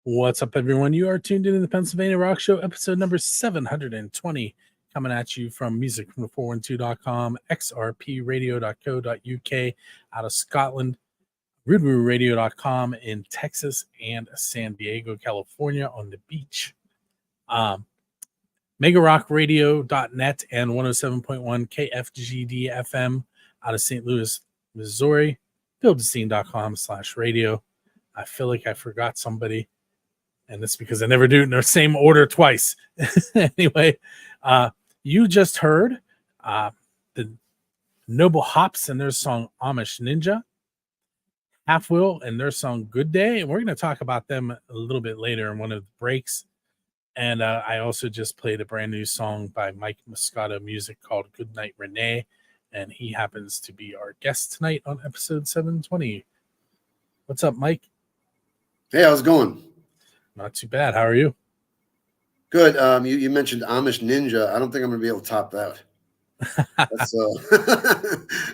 What's up, everyone? You are tuned into the Pennsylvania Rock Show, episode number 720, coming at you from musicfrom412.com, xrpradio.co.uk out of Scotland, roodwooradio.com in Texas, and San Diego, California on the beach. MegaRockRadio.net and 107.1 KFGD FM out of St. Louis, Missouri, buildascene.com/radio. I feel like I forgot somebody, and that's because I never do it in the same order twice. Anyway, you just heard the Noble Hops and their song Amish Ninja, Half Wheel and their song Good Day, and we're going to talk about them a little bit later in one of the breaks. And I also just played a brand new song by Mike Moscato Music called Good Night Renee, and he happens to be our guest tonight on episode 720. What's up, Mike? Hey, how's it going? Not too bad. How are you? Good. You mentioned Amish Ninja. I don't think I'm going to be able to top that. That's,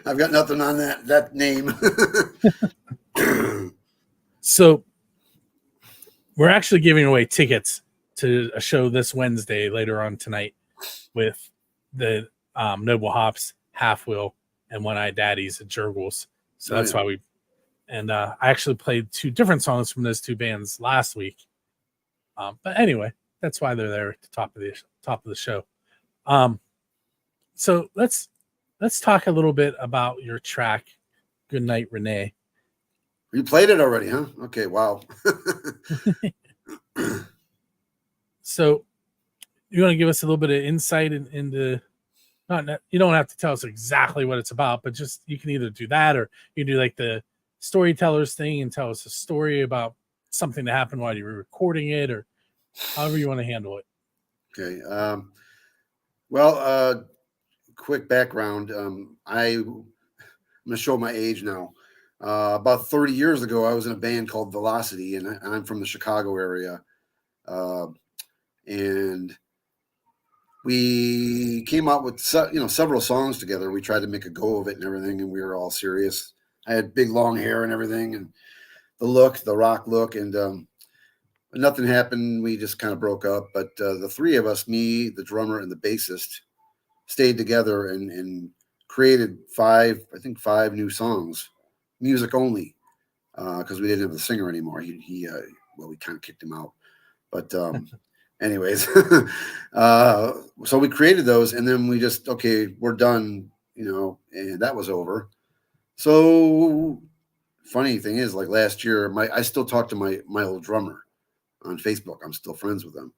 I've got nothing on that name. So we're actually giving away tickets to a show this Wednesday later on tonight with the Noble Hops, Half Wheel, and One Eye Daddies at Jurgles. So that's why we. And I actually played two different songs from those two bands last week. But anyway, that's why they're there at the top of the show. So let's talk a little bit about your track, Good Night Renee. You played it already, huh? Okay, wow. So you want to give us a little bit of insight into, you don't have to tell us exactly what it's about, but just you can either do that or you do like the storytellers thing and tell us a story about something that happened while you were recording it, or however you want to handle it. Okay. Quick background. I'm going to show my age now. About 30 years ago, I was in a band called Velocity, and I'm from the Chicago area. And we came out with several songs together. We tried to make a go of it and everything, and we were all serious. I had big long hair and everything, and the rock look, and nothing happened. We just kind of broke up. But the three of us, me, the drummer, and the bassist, stayed together and created five new songs, music only, because we didn't have the singer anymore. We kind of kicked him out. But anyways, so we created those, and then we just, okay, we're done, and that was over. So funny thing is, like last year, I still talk to my old drummer on Facebook. I'm still friends with him,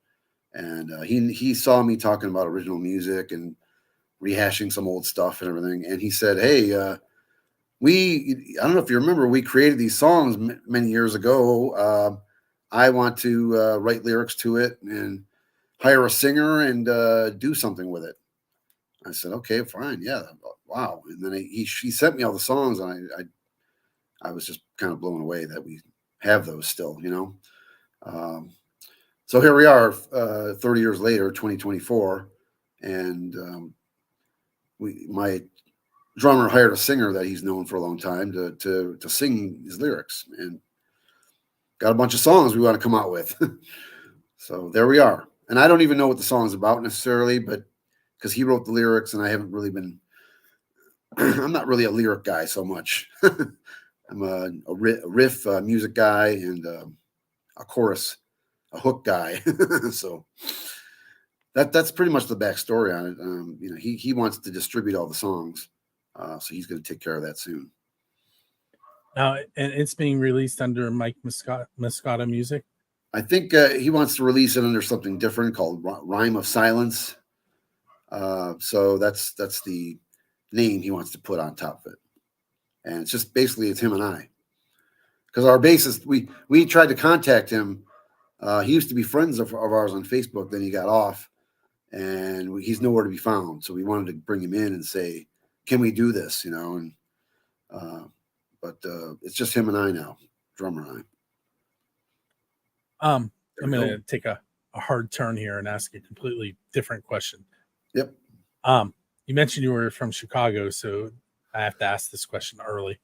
and he saw me talking about original music and rehashing some old stuff and everything, and he said, "Hey, I don't know if you remember, we created these songs many years ago. I want to write lyrics to it and hire a singer and do something with it." I said, "Okay, fine, yeah, wow." And then he sent me all the songs, and I was just kind of blown away that we have those still, So here we are, 30 years later, 2024, and my drummer hired a singer that he's known for a long time to sing his lyrics, and got a bunch of songs we want to come out with. So there we are. And I don't even know what the song's about necessarily, but because he wrote the lyrics, and I haven't really been, I'm not really a lyric guy so much. I'm a riff music guy and a chorus, a hook guy. So that's pretty much the backstory on it. He wants to distribute all the songs, so he's going to take care of that soon. Now, and it's being released under Mike Moscato Music. I think he wants to release it under something different called Rhyme of Silence. So that's the name he wants to put on top of it. And it's just basically it's him and I. Because our bassist, we tried to contact him. He used to be friends of ours on Facebook. Then he got off, and he's nowhere to be found. So we wanted to bring him in and say, "Can we do this?" But it's just him and I now, drummer and I. I'm going to take a hard turn here and ask a completely different question. Yep. You mentioned you were from Chicago, so I have to ask this question early.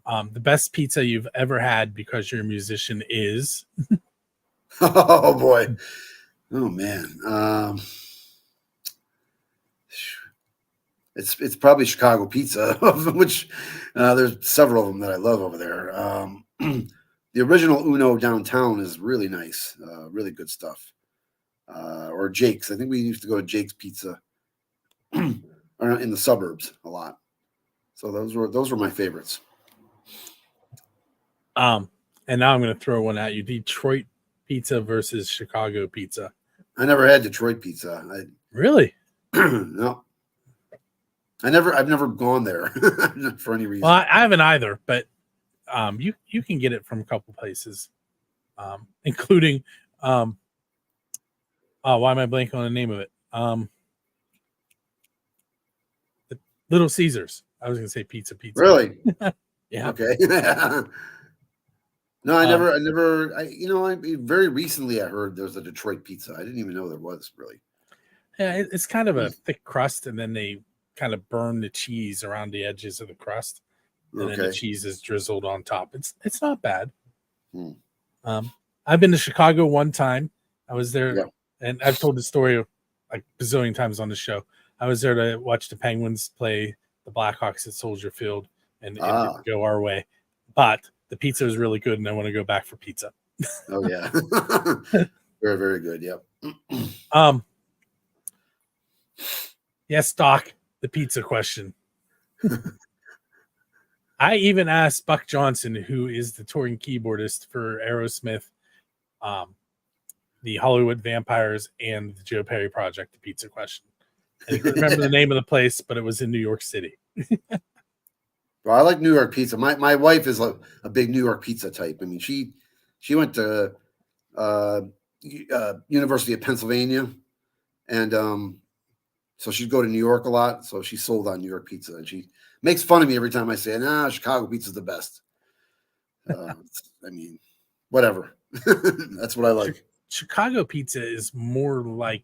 The best pizza you've ever had because you're a musician is? Oh boy. Oh man. It's probably Chicago pizza, which there's several of them that I love over there. The original Uno downtown is really nice, really good stuff. Or Jake's. I think we used to go to Jake's Pizza in the suburbs a lot. So those were my favorites. And now I'm going to throw one at you: Detroit pizza versus Chicago pizza. I never had Detroit pizza. Really? No, I've never gone there for any reason. Well, I haven't either, but you can get it from a couple places, including oh, why am I blanking on the name of it? The Little Caesars. I was going to say pizza. Really? Yeah. Okay. No, I very recently I heard there's a Detroit pizza. I didn't even know there was really. Yeah, it's kind of a thick crust, and then they kind of burn the cheese around the edges of the crust, and then the cheese is drizzled on top. It's not bad. I've been to Chicago one time. I was there, and I've told the story like a bazillion times on the show. I was there to watch the Penguins play the Blackhawks at Soldier Field, and it didn't go our way. But the pizza was really good, and I want to go back for pizza. Oh yeah, very very good. Yep. Yes, Doc. The pizza question. I even asked Buck Johnson, who is the touring keyboardist for Aerosmith, the Hollywood Vampires, and the Joe Perry Project, the pizza question. And he couldn't remember the name of the place, but it was in New York City. Well, I like New York pizza. My wife is a big New York pizza type. I mean, she went to University of Pennsylvania, and so she'd go to New York a lot. So she sold on New York pizza, and she makes fun of me every time I say, "Nah, Chicago pizza is the best." I mean, whatever. That's what I like. Chicago pizza is more like,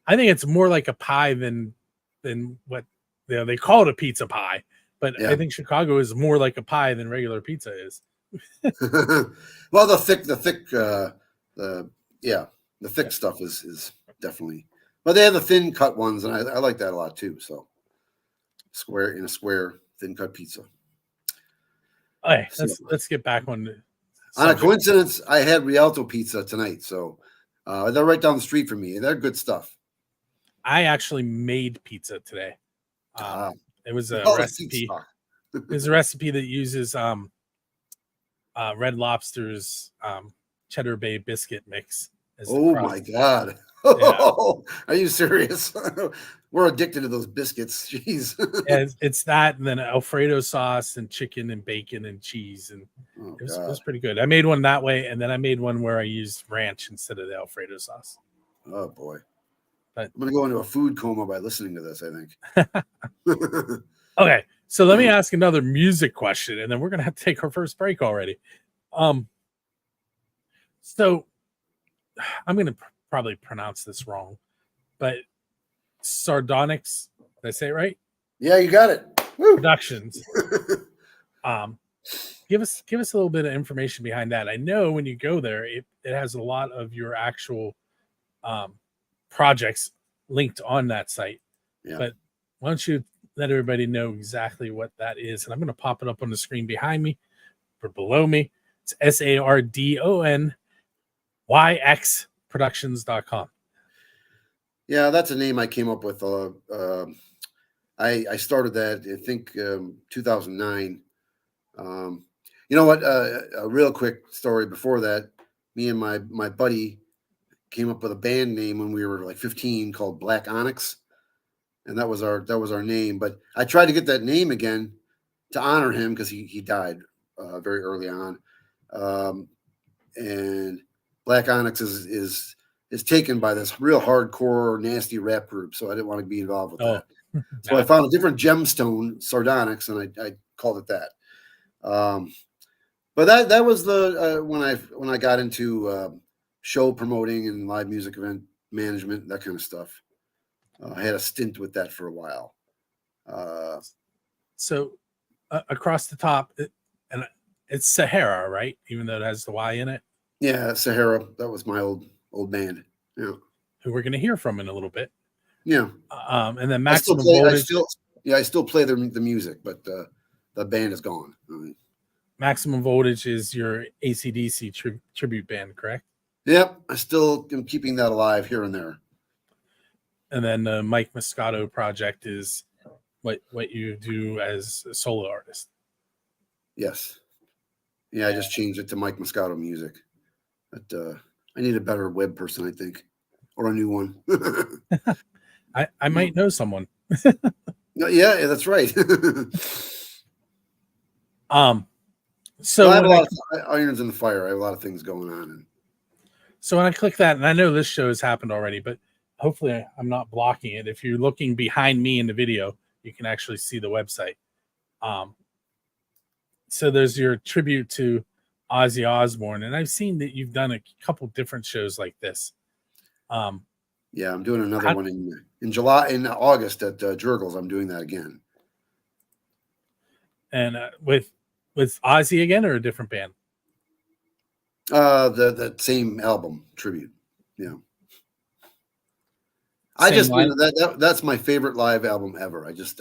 I think it's more like a pie than what they call it a pizza pie, but I think Chicago is more like a pie than regular pizza is. Well, the thick stuff is definitely, but they have the thin cut ones, and I like that a lot too. So square thin cut pizza. Okay, let's get back on. On a coincidence, I had Rialto pizza tonight, so they're right down the street from me. They're good stuff. I actually made pizza today. It was a recipe. It was a recipe that uses Red Lobster's Cheddar Bay biscuit mix. Oh my God. Oh, are you serious? We're addicted to those biscuits. Jeez. It's that, and then Alfredo sauce and chicken and bacon and cheese, and it was pretty good. I made one that way, and then I made one where I used ranch instead of the Alfredo sauce. Oh boy. But I'm gonna go into a food coma by listening to this, I think. Okay, so let me ask another music question, and then we're gonna have to take our first break already. So I'm gonna probably pronounce this wrong, but Sardonyx, did I say it right? Yeah, you got it. Woo. Productions. Give us a little bit of information behind that. I know when you go there, it has a lot of your actual projects linked on that site. Yeah. But why don't you let everybody know exactly what that is? And I'm going to pop it up on the screen behind me or below me. It's SARDONYX Productions.com. Yeah, that's a name I came up with. I started that, I think, 2009. You know what? A real quick story before that. Me and my buddy came up with a band name when we were like 15 called Black Onyx, and that was our name. But I tried to get that name again to honor him because he died very early on, and Black Onyx is taken by this real hardcore nasty rap group, so I didn't want to be involved with that. So I found a different gemstone, Sardonyx, and I called it that. But that was the when I got into show promoting and live music event management, that kind of stuff. I had a stint with that for a while. So across the top, and It's Sahara, right? Even though it has the Y in it. Yeah, Sahara. That was my old band. Yeah, Who we're going to hear from in a little bit. yeah. And then I still Maximum play. Voltage. I still play the music, but the band is gone. Maximum Voltage is your AC/DC tribute band, correct? Yep, I still am keeping that alive here and there. And then the Mike Moscato project is what you do as a solo artist. Yes. Yeah, I just changed it to Mike Moscato Music. But I need a better web person, I think, or a new one. I might know someone. No, yeah, that's right. So well, I have a lot of irons in the fire. I have a lot of things going on. And so when I click that, and I know this show has happened already, but hopefully I'm not blocking it. If you're looking behind me in the video, you can actually see the website. So there's your tribute to Ozzy Osbourne, and I've seen that you've done a couple different shows like this. Yeah, I'm doing another one in August at Jurgles. I'm doing that again. And with Ozzy again, or a different band? The same album tribute. Yeah. That's my favorite live album ever. I just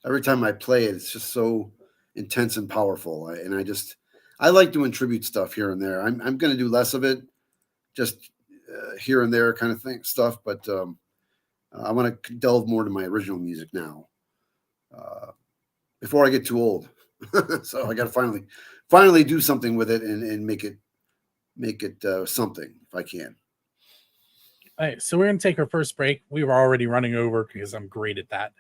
every time I play it, it's just so intense and powerful. I like doing tribute stuff here and there. I'm going to do less of it, just here and there kind of stuff. But I want to delve more to my original music now, before I get too old. So I got to finally do something with it and make it something if I can. All right, so we're going to take our first break. We were already running over because I'm great at that.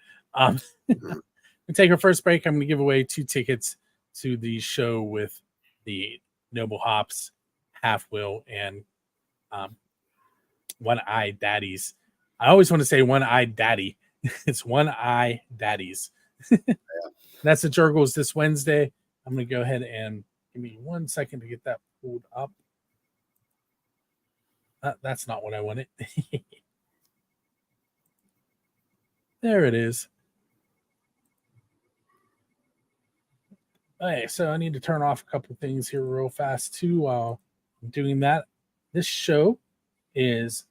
We take our first break. I'm going to give away 2 tickets to the show with the Noble Hops, Half Will, and One Eye Daddies. I always want to say One Eye Daddy. It's One Eye Daddies. That's at Jurgles this Wednesday. I'm going to go ahead and give me 1 second to get that pulled up. That's not what I wanted. There it is. Okay, so I need to turn off a couple of things here real fast too while I'm doing that. This show is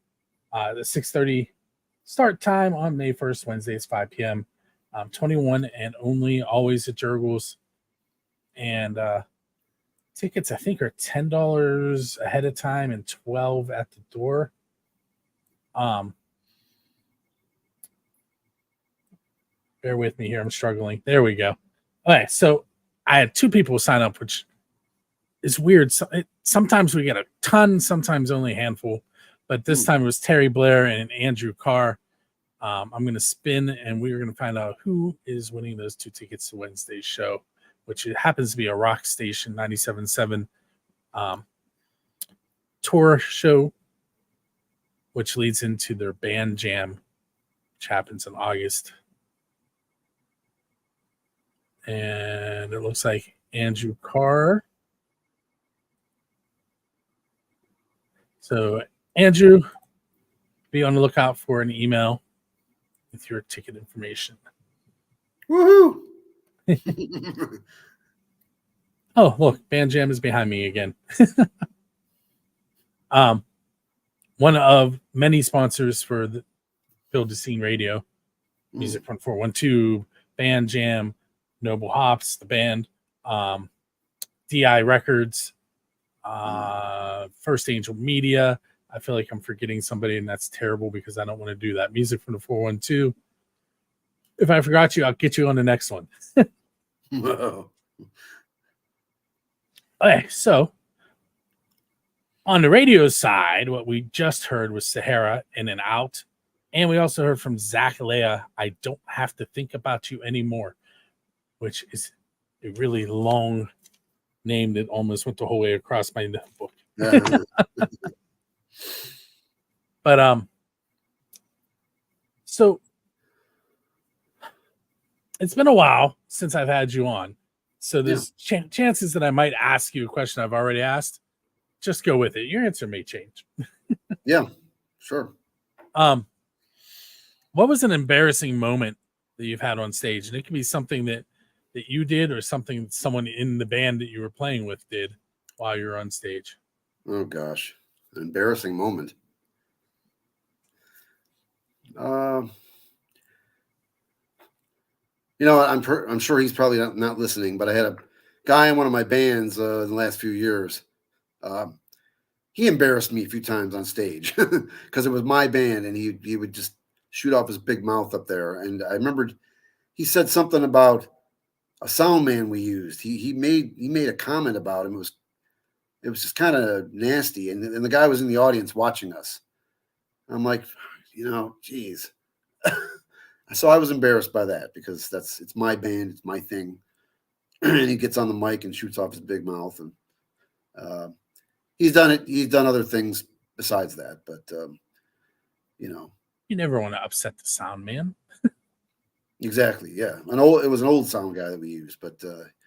the 6:30 start time on May 1st, Wednesday. It's 5 p.m. 21 and only, always at Jurgles. And tickets, I think, are $10 ahead of time and $12 at the door. Bear with me here. I'm struggling. There we go. Okay, so I had 2 people sign up, which is weird. Sometimes we get a ton, sometimes only a handful. But this time it was Terry Blair and Andrew Carr. I'm going to spin, and we're going to find out who is winning those 2 tickets to Wednesday's show, which it happens to be a Rock Station 97.7 tour show, which leads into their band jam, which happens in August. And it looks like Andrew Carr. So, Andrew, be on the lookout for an email with your ticket information. Woohoo! Oh, look, Band Jam is behind me again. One of many sponsors for the Build the Scene Radio, Music from 412, Band Jam, Noble Hops, the band, DI Records, First Angel Media. I feel like I'm forgetting somebody, and that's terrible because I don't want to do that. Music from the 412. If I forgot you, I'll get you on the next one. Okay, so on the radio side, what we just heard was Sahara, In and Out. And we also heard from Zach Leah, I Don't Have to Think About You Anymore, which is a really long name that almost went the whole way across my notebook. But so it's been a while since I've had you on. So there's chances that I might ask you a question I've already asked. Just go with it. Your answer may change. Yeah, sure. What was an embarrassing moment that you've had on stage? And it can be something that that you did, or something that someone in the band that you were playing with did while you were on stage? Oh gosh, an embarrassing moment. Um, I'm sure he's probably not listening, but I had a guy in one of my bands in the last few years. Um, he embarrassed me a few times on stage because it was my band, and he would just shoot off his big mouth up there. And I remembered he said something about a sound man we used. He made a comment about him. It was just kind of nasty, and the guy was in the audience watching us. I'm like, geez. So I was embarrassed by that because it's my band, it's my thing, and he gets on the mic and shoots off his big mouth, and uh, he's done it. He's done other things besides that, but You never want to upset the sound man. exactly, yeah. It was an old sound guy that we used, but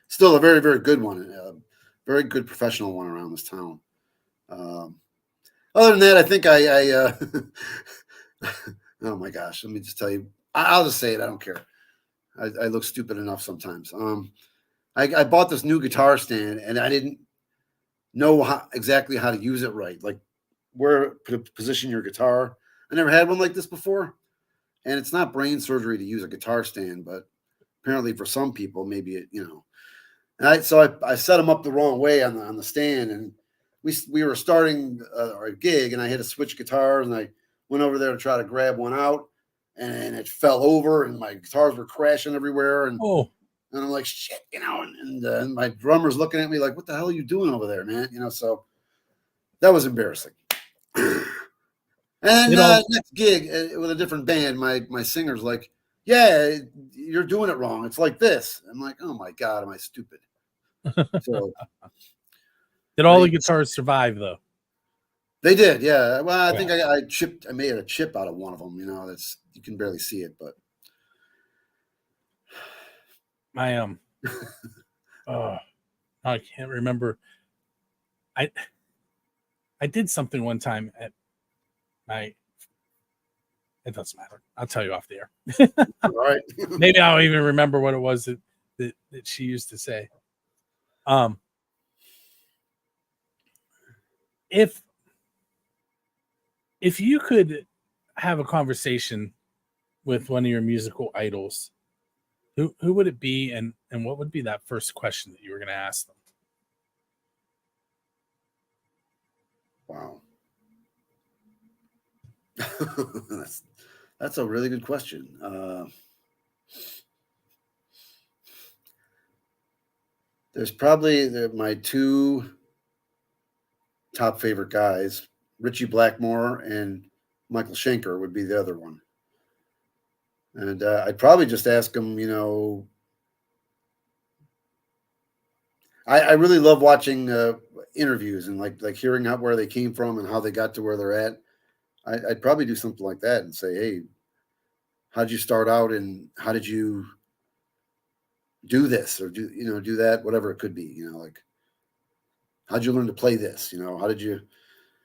still a very, very good one, very good professional one around this town. Other than that, I think oh my gosh, let me just tell you. I'll just say it. I don't care. I look stupid enough sometimes. I bought this new guitar stand, and I didn't know exactly how to use it right, like where to position your guitar. I never had one like this before, and it's not brain surgery to use a guitar stand, but apparently for some people, maybe so I set them up the wrong way on the stand, and we were starting our gig, and I had to switch guitars, and I went over there to try to grab one out, and it fell over, and my guitars were crashing everywhere, and I'm like, shit, and my drummer's looking at me like, what the hell are you doing over there, man? So that was embarrassing. And next gig with a different band, my singer's like, yeah, you're doing it wrong. It's like this. I'm like, oh my God, am I stupid? So did all the guitars survive though? They did, yeah. Well, I think I made a chip out of one of them. That's, you can barely see it, but I I can't remember. I did something one time at my. It doesn't matter. I'll tell you off the air. All right. Maybe I'll even remember what it was that she used to say. If you could have a conversation with one of your musical idols, who would it be, and what would be that first question that you were going to ask them? Wow. That's a really good question. There's probably my two top favorite guys, Richie Blackmore and Michael Schenker would be the other one. And I'd probably just ask them, I really love watching interviews and like hearing out where they came from and how they got to where they're at. I'd probably do something like that and say, hey, how did you start out, and how did you do this or do that, whatever it could be, like how'd you learn to play this, how'd you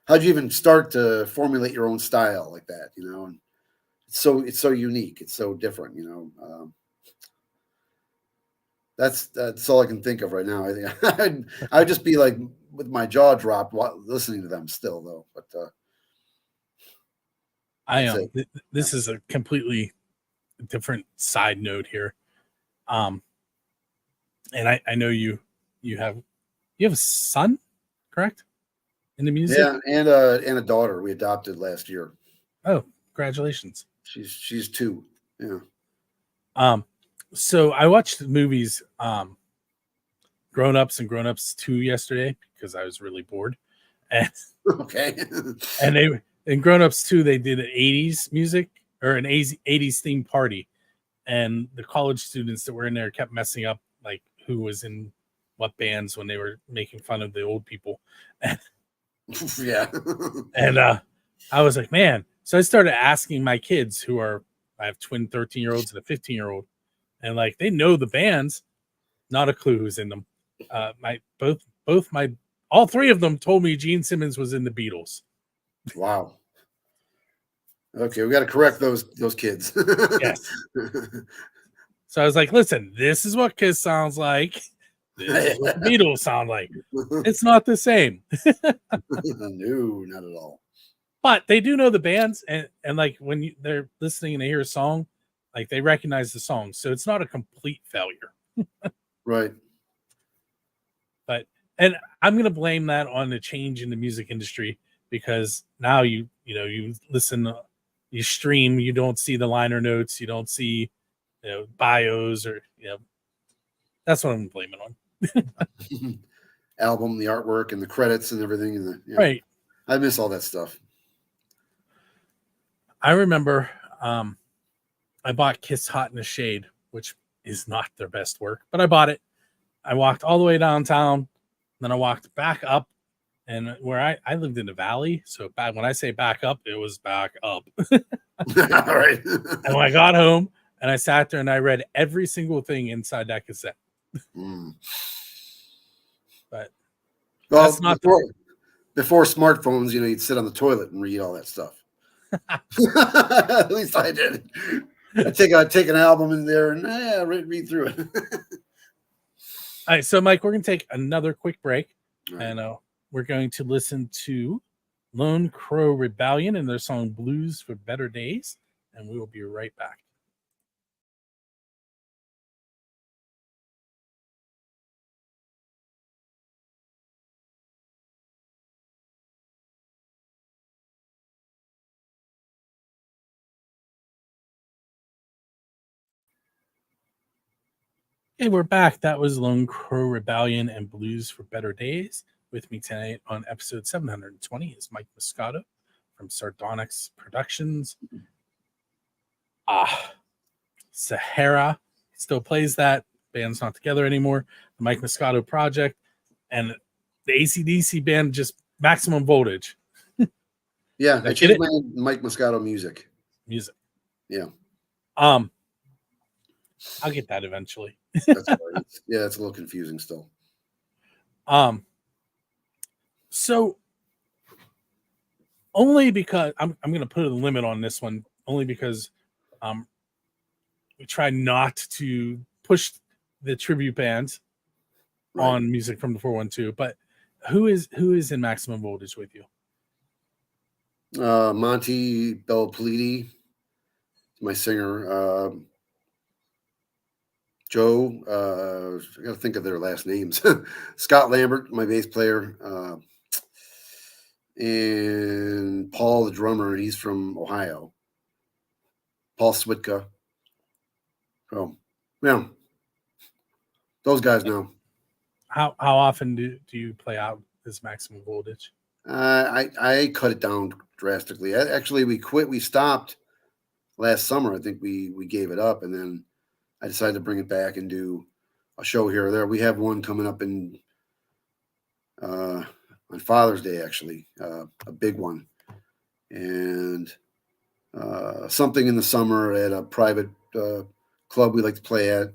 even start to formulate your own style like that, and it's so unique, it's so different, that's all I can think of right now. I think I'd just be like with my jaw dropped listening to them still though, but this is a completely different side note here. And I know you have a son, correct? In the music? Yeah, and a daughter we adopted last year. Oh, congratulations. She's 2. Yeah. So I watched the movies Grown Ups and Grown Ups 2 yesterday because I was really bored. And okay. And in Grown Ups 2 they did an 80s music or an 80s themed party. And the college students that were in there kept messing up like who was in what bands when they were making fun of the old people. Yeah. And I was like, man. So I started asking my kids I have twin 13-year-olds and a 15-year-old, and like they know the bands, not a clue who's in them. All 3 of them told me Gene Simmons was in the Beatles. Wow. Okay, we got to correct those kids. Yes. So I was like, listen, this is what Kiss sounds like. This is what the Beatles sound like. It's not the same. No, not at all. But they do know the bands, and like when they're listening and they hear a song, like they recognize the song. So it's not a complete failure. Right. But and I'm gonna blame that on the change in the music industry because now you listen, you stream, you don't see the liner notes, you don't see bios or that's what I'm blaming on. Album, the artwork, and the credits and everything, and Right. I miss all that stuff. I remember I bought Kiss Hot in the Shade, which is not their best work, but I bought it. I walked all the way downtown, then I walked back up, and where I lived in the valley, so back when I say back up, it was back up. All right. And when I got home and I sat there and I read every single thing inside that cassette. But well, that's not before smartphones, you'd sit on the toilet and read all that stuff. At least I did. I'd take an album in there and read through it. All right, so Mike, we're going to take another quick break, Right. and we're going to listen to Lone Crow Rebellion and their song Blues for Better Days, and we will be right back. Okay, we're back. That was Lone Crow Rebellion and Blues for Better Days. With me tonight on episode 720 is Mike Moscato from Sardonyx Productions. Sahara still plays that. Band's not together anymore. The Mike Moscato Project and the AC/DC band, just Maximum Voltage. Yeah, I changed my name, Mike Moscato Music. Yeah. I'll get that eventually. That's right. Yeah, it's a little confusing still. So only because I'm going to put a limit on this one, only because we try not to push the tribute bands on music from the 412. But who is in Maximum Voltage with you? Monty Belpoliti, my singer. Joe, I got to think of their last names. Scott Lambert, my bass player, and Paul, the drummer. He's from Ohio. Paul Switka. So, yeah, those guys know. How often do you play out this Maximum Voltage? I cut it down drastically. Actually, we stopped last summer. I think we gave it up, and then I decided to bring it back and do a show here or there. We have one coming up on Father's Day, actually, a big one, and something in the summer at a private club we like to play at,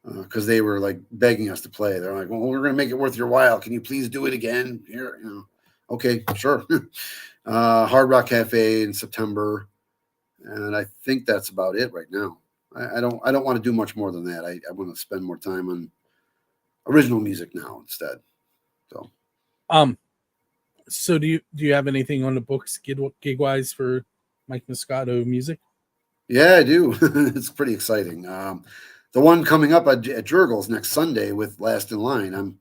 because they were like begging us to play. They're like, "Well, we're going to make it worth your while. Can you please do it again?" Here, okay, sure. Hard Rock Cafe in September, and I think that's about it right now. I don't want to do much more than that. I want to spend more time on original music now instead. So do you have anything on the books gig wise for Mike Moscato music? Yeah, I do. It's pretty exciting. The one coming up at Jurgles next Sunday with Last in Line. I'm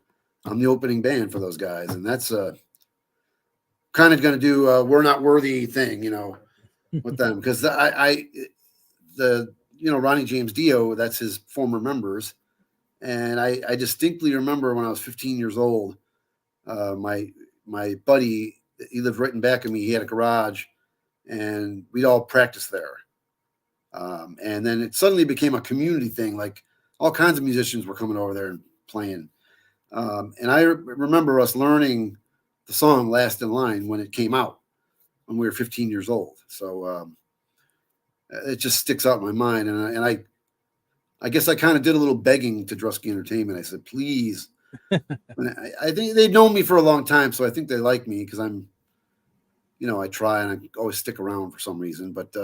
the opening band for those guys, and that's kind of going to do a We're Not Worthy thing, with them, because Ronnie James Dio, that's his former members. And I distinctly remember when I was 15 years old, my buddy, he lived right in back of me. He had a garage, and we'd all practice there. And then it suddenly became a community thing. Like all kinds of musicians were coming over there and playing. And I remember us learning the song Last in Line when it came out when we were 15 years old. So it just sticks out in my mind. And I guess I kind of did a little begging to Drusky Entertainment. I said, please. I think they've known me for a long time, so I think they like me because I'm, I try and I always stick around for some reason. But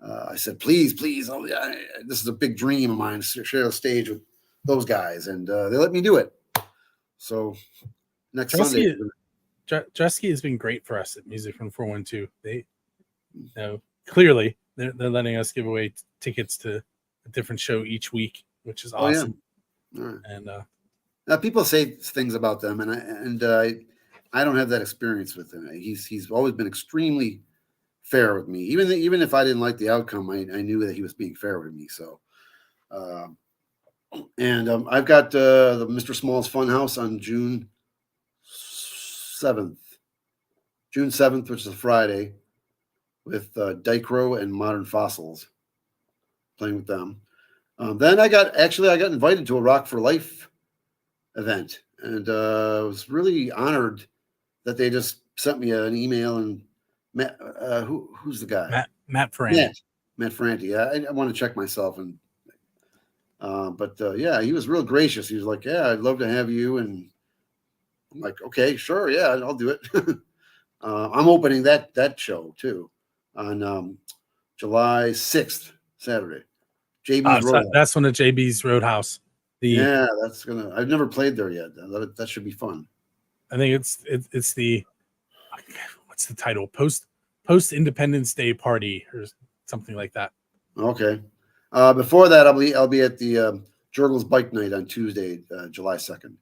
I said, please, this is a big dream of mine to share the stage with those guys, and they let me do it. So next Sunday, Dresky has been great for us at Music from 412. They, clearly they're letting us give away tickets to a different show each week, which is awesome. Yeah. All right. And people say things about them, and I don't have that experience with him. He's always been extremely fair with me. Even if I didn't like the outcome, I knew that he was being fair with me. So, I've got the Mr. Small's Funhouse on June 7th, which is a Friday, with Dicro and Modern Fossils, playing with them. Then I got invited to a Rock for Life event, and I was really honored that they just sent me an email. And Matt, who's the guy? Matt Ferranti. Matt Ferranti. Yeah, I want to check myself, and yeah, he was real gracious. He was like, "Yeah, I'd love to have you," and I'm like, "Okay, sure, yeah, I'll do it." I'm opening that show too on July 6th, Saturday. JB's Roadhouse. That's one of JB's Roadhouse. I've never played there yet. That should be fun. I think it's the, what's the title? Post Independence Day party or something like that. Okay. Before that, I'll be at the Jurgles Bike Night on Tuesday, July 2nd.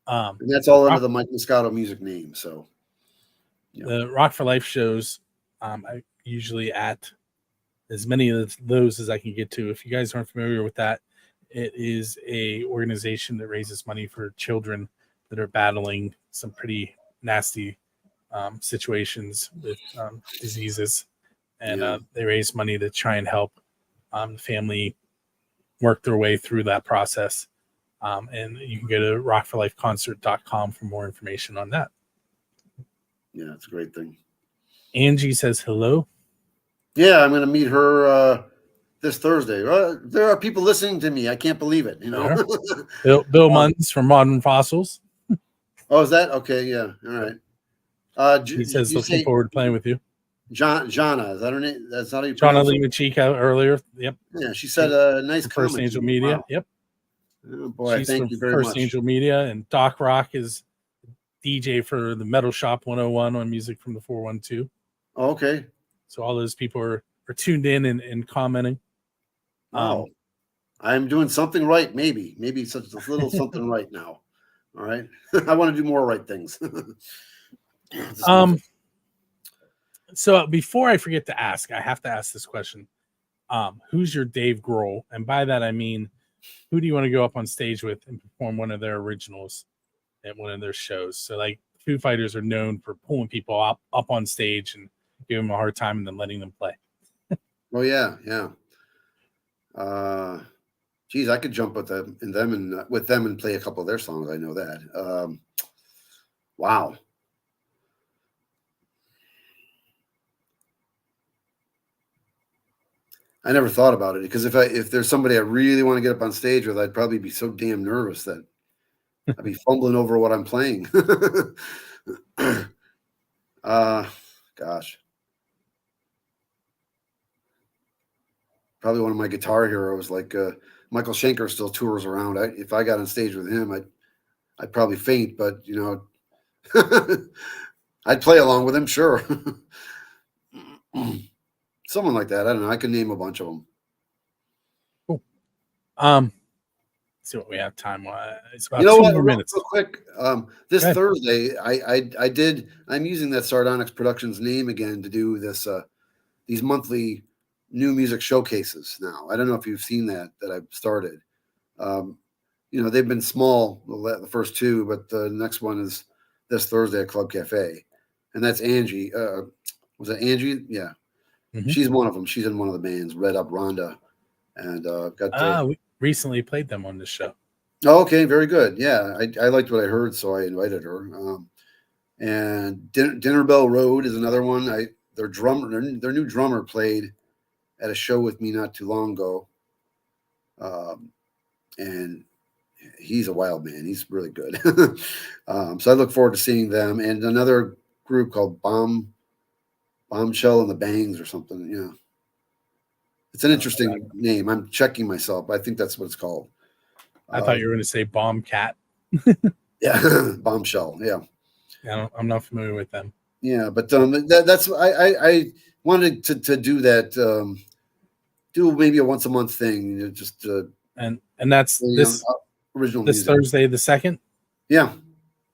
And that's all under the Mike Moscato music name. So the Rock for Life shows, I usually at as many of those as I can get to. If you guys aren't familiar with that, it is a organization that raises money for children that are battling some pretty nasty situations with diseases, and they raise money to try and help the family work their way through that process. And you can go to rockforlifeconcert.com for more information on that. Yeah, it's a great thing. Angie says hello. Yeah, I'm going to meet her this Thursday. There are people listening to me. I can't believe it. Bill Munns from Modern Fossils. Oh, is that okay? Yeah. All right. He says looking forward to playing with you. Jana, is that her name? That's how you pronounce it. Jana Limachica earlier. Yep. Yeah, she said nice comment. First Angel Media. Wow. Yep. Oh, boy, thank you very much. First Angel Media, and Doc Rock is DJ for the Metal Shop 101 on Music from the 412. Oh, okay. So all those people are tuned in and commenting. Wow. I'm doing something right, maybe such a little something right now. All right. I want to do more right things. So before I forget to ask, I have to ask this question. Who's your Dave Grohl? And by that, I mean, who do you want to go up on stage with and perform one of their originals at one of their shows? So like Foo Fighters are known for pulling people up on stage and giving them a hard time and then letting them play. Oh yeah. Geez, I could jump with them and play a couple of their songs. I know that. Wow. I never thought about it because if there's somebody I really want to get up on stage with, I'd probably be so damn nervous that I'd be fumbling over what I'm playing. Gosh. Probably one of my guitar heroes, like Michael Schenker still tours around. If I got on stage with him, I'd probably faint, but I'd play along with him, sure. Someone like that. I don't know. I can name a bunch of them. Cool. Let's see what we have time. It's about 2 more minutes. Real quick. This Thursday, I'm using that Sardonyx Productions name again to do this these monthly new music showcases now. I don't know if you've seen that I've started. They've been small the first two, but the next one is this Thursday at Club Cafe, and that's Angie. Was it Angie? Yeah. Mm-hmm. She's one of them. She's in one of the bands, Red Up Rhonda, and we recently played them on this show. Oh, okay, very good. Yeah, I liked what I heard, so I invited her. And Dinner Bell Road is another one. Their new drummer played at a show with me not too long ago, and he's a wild man. He's really good. So I look forward to seeing them. And another group called Bomb Bombshell and the Bangs or something. Yeah. It's an interesting name. I'm checking myself. I think that's what it's called. I thought you were going to say Bomb Cat. Yeah, Bombshell. Yeah. I'm not familiar with them. Yeah, but that's I wanted to do that. Do maybe a once a month thing. Just And that's this original this music. Thursday the 2nd. Yeah.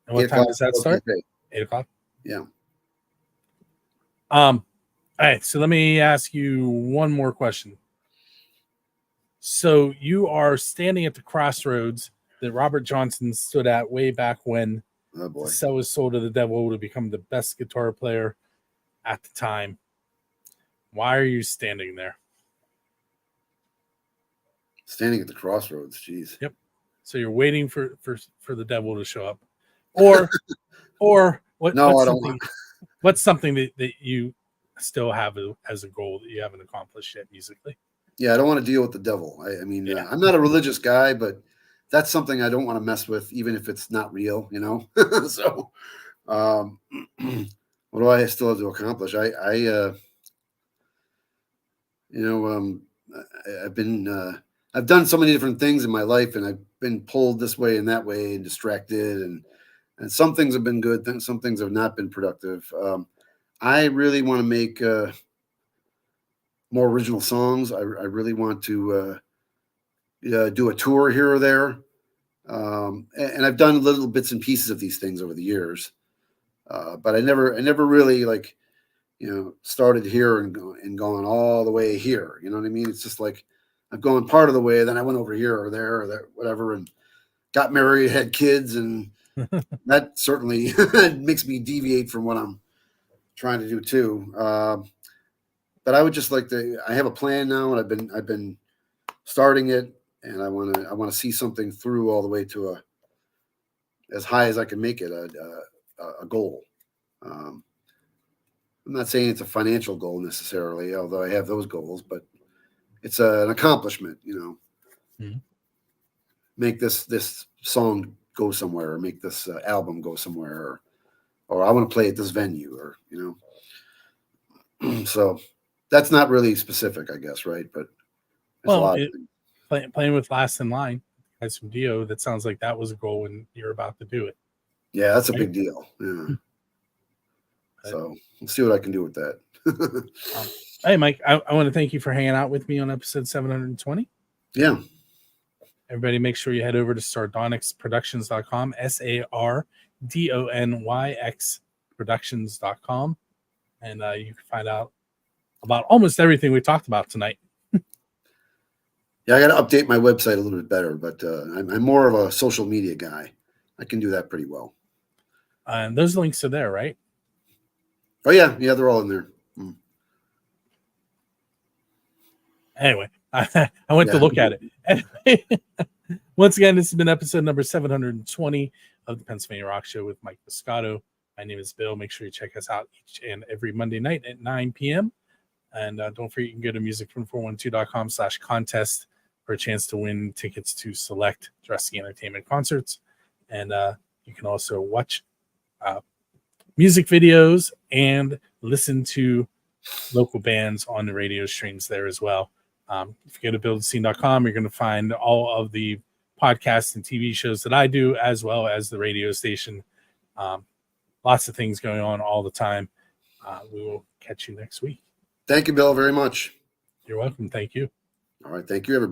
And what time does that start? 8 o'clock. Yeah. All right. So let me ask you one more question. So you are standing at the crossroads that Robert Johnson stood at way back when to sell his soul to the devil to become the best guitar player at the time. Why are you standing there? Standing at the crossroads. Jeez. Yep. So you're waiting for the devil to show up, or what? No, what's I don't something? What's something that you still have as a goal that you haven't accomplished yet musically? Yeah, I don't want to deal with the devil. I mean, yeah. I'm not a religious guy, but that's something I don't want to mess with, even if it's not real, you know. So, what do I still have to accomplish? I've done so many different things in my life, and I've been pulled this way and that way, and distracted, and some things have been good, some things have not been productive. I really want to make more original songs. I really want to do a tour here or there. And I've done little bits and pieces of these things over the years. But I never really started here and gone all the way here. You know what I mean? It's just like I've gone part of the way, then I went over here or there, whatever, and got married, had kids, and that certainly makes me deviate from what I'm trying to do too. But I would just like to. I have a plan now, and I've been starting it, and I want to see something through all the way to as high as I can make it a goal. I'm not saying it's a financial goal necessarily, although I have those goals, but it's an accomplishment. Mm-hmm. Make this song go somewhere, or make this album go somewhere, or I want to play at this venue, or so that's not really specific, I guess, right? But there's a lot of things. Playing with Last in Line, guys from Dio, that sounds like that was a goal when you're about to do it. Yeah, that's a big deal. Yeah. So we'll see what I can do with that. Hey, Mike, I want to thank you for hanging out with me on episode 720. Yeah. Everybody make sure you head over to sardonyxproductions.com, SARDONYX productions.com, and you can find out about almost everything we talked about tonight. Yeah, I got to update my website a little bit better, but I'm more of a social media guy. I can do that pretty well. And those links are there, right? Oh, yeah. Yeah, they're all in there. Anyway, I went to look at it. Anyway, once again, this has been episode number 720 of the Pennsylvania Rock Show with Mike Moscato. My name is Bill. Make sure you check us out each and every Monday night at 9 p.m. And don't forget, you can go to musicfrom412.com/contest for a chance to win tickets to select Dressy Entertainment concerts. And you can also watch music videos and listen to local bands on the radio streams there as well. If you go to buildscene.com, you're going to find all of the podcasts and TV shows that I do, as well as the radio station. Lots of things going on all the time. We will catch you next week. Thank you, Bill, very much. You're welcome. Thank you. All right. Thank you, everybody.